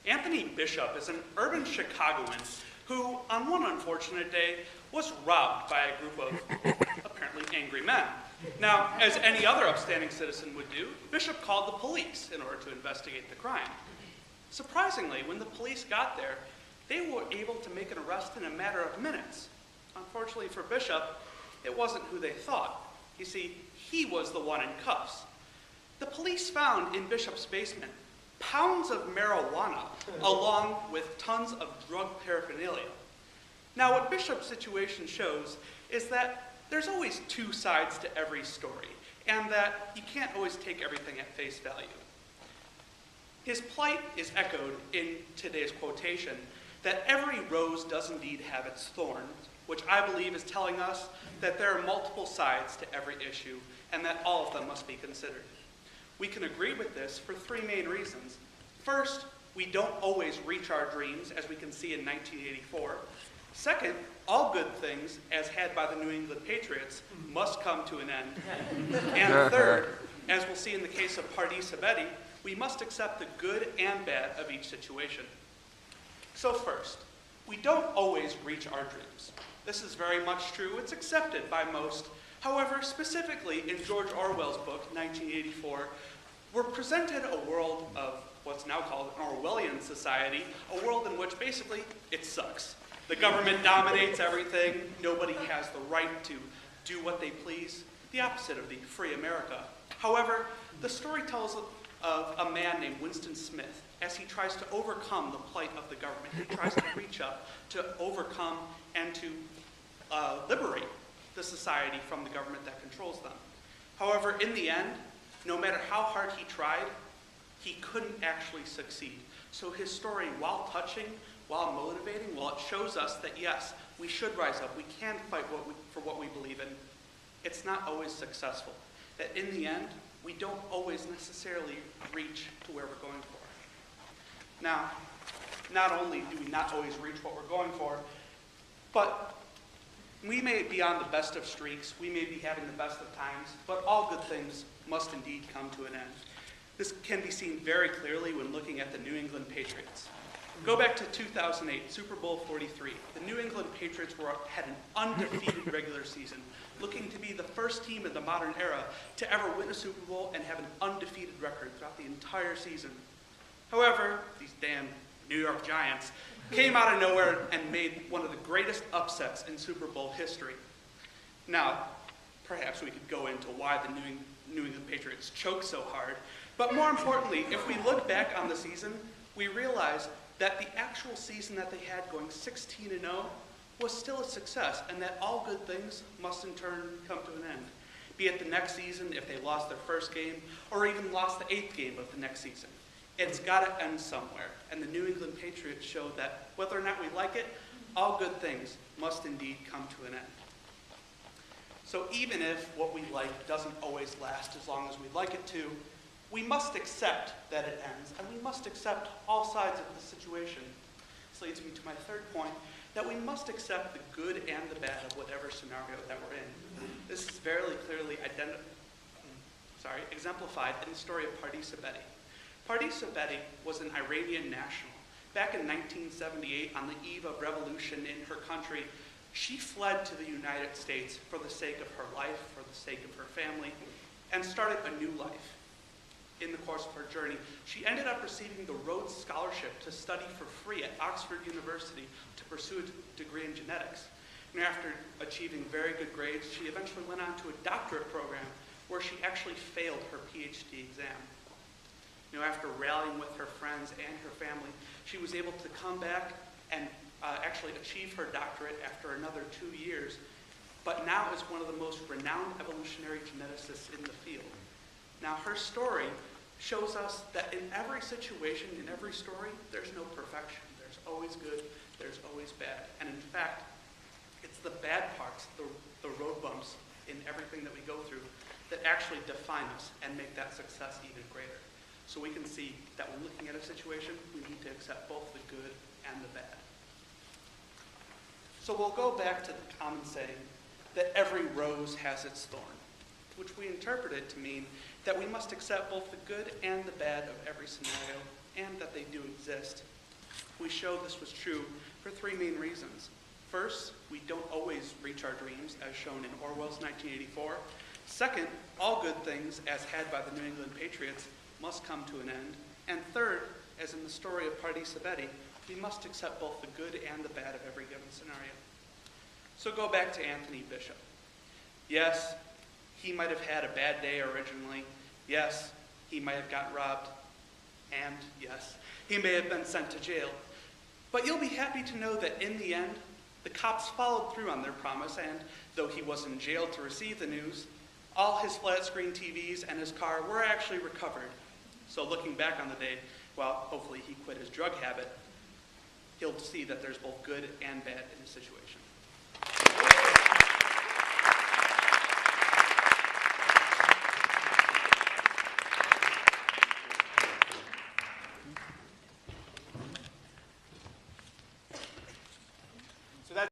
Anthony Bishop is an urban Chicagoan who, on one unfortunate day, was robbed by a group of apparently angry men. Now, as any other upstanding citizen would do, Bishop called the police in order to investigate the crime. Surprisingly, when the police got there, they were able to make an arrest in a matter of minutes. Unfortunately for Bishop, it wasn't who they thought. You see, he was the one in cuffs. The police found in Bishop's basement pounds of marijuana along with tons of drug paraphernalia. Now, what Bishop's situation shows is that there's always two sides to every story, and that you can't always take everything at face value. His plight is echoed in today's quotation that every rose does indeed have its thorns, which I believe is telling us that there are multiple sides to every issue and that all of them must be considered. We can agree with this for three main reasons. First, we don't always reach our dreams, as we can see in 1984. Second, all good things, as had by the New England Patriots, must come to an end. And third, as we'll see in the case of Pardee Sabeti, we must accept the good and bad of each situation. So first, we don't always reach our dreams. This is very much true. It's accepted by most. However, specifically in George Orwell's book, 1984, we're presented a world of what's now called an Orwellian society, a world in which basically it sucks. The government dominates everything. Nobody has the right to do what they please. The opposite of the free America. However, the story tells of a man named Winston Smith as he tries to overcome the plight of the government. He tries to reach up to overcome and to liberate the society from the government that controls them. However, in the end, no matter how hard he tried, he couldn't actually succeed. So his story, while touching, while motivating, while it shows us that yes, we should rise up, we can fight for what we believe in, it's not always successful. That in the end, we don't always necessarily reach to where we're going for. Now, not only do we not always reach what we're going for, but we may be on the best of streaks, we may be having the best of times, but all good things must indeed come to an end. This can be seen very clearly when looking at the New England Patriots. Go back to 2008, Super Bowl 43. The New England Patriots had an undefeated regular season, looking to be the first team in the modern era to ever win a Super Bowl and have an undefeated record throughout the entire season. However, these damn New York Giants came out of nowhere and made one of the greatest upsets in Super Bowl history. Now, perhaps we could go into why the New England Patriots choked so hard, but more importantly, if we look back on the season, we realize that the actual season that they had going 16-0 was still a success, and that all good things must in turn come to an end. Be it the next season if they lost their first game, or even lost the 8th game of the next season. It's got to end somewhere, and the New England Patriots showed that whether or not we like it, all good things must indeed come to an end. So even if what we like doesn't always last as long as we'd like it to, we must accept that it ends, and we must accept all sides of the situation. This leads me to my third point, that we must accept the good and the bad of whatever scenario that we're in. This is very clearly exemplified in the story of Pardee Sabeti. Pardee Sabeti was an Iranian national. Back in 1978, on the eve of revolution in her country, she fled to the United States for the sake of her life, for the sake of her family, and started a new life. In the course of her journey, she ended up receiving the Rhodes Scholarship to study for free at Oxford University to pursue a degree in genetics. And after achieving very good grades, she eventually went on to a doctorate program where she actually failed her PhD exam. After rallying with her friends and her family, she was able to come back and actually achieve her doctorate after another 2 years, but now is one of the most renowned evolutionary geneticists in the field. Now, her story shows us that in every situation, in every story, there's no perfection. There's always good, there's always bad. And in fact, it's the bad parts, the road bumps in everything that we go through that actually define us and make that success even greater. So we can see that when looking at a situation, we need to accept both the good and the bad. So we'll go back to the common saying that every rose has its thorn, which we interpret it to mean that we must accept both the good and the bad of every scenario, and that they do exist. We showed this was true for three main reasons. First, we don't always reach our dreams, as shown in Orwell's 1984. Second, all good things, as had by the New England Patriots, must come to an end. And third, as in the story of Pardis Betty, we must accept both the good and the bad of every given scenario. So go back to Anthony Bishop. Yes, he might have had a bad day originally. Yes, he might have gotten robbed. And yes, he may have been sent to jail. But you'll be happy to know that in the end, the cops followed through on their promise, and though he was in jail to receive the news, all his flat-screen TVs and his car were actually recovered. So looking back on the day, well, hopefully he quit his drug habit, he'll see that there's both good and bad in his situation.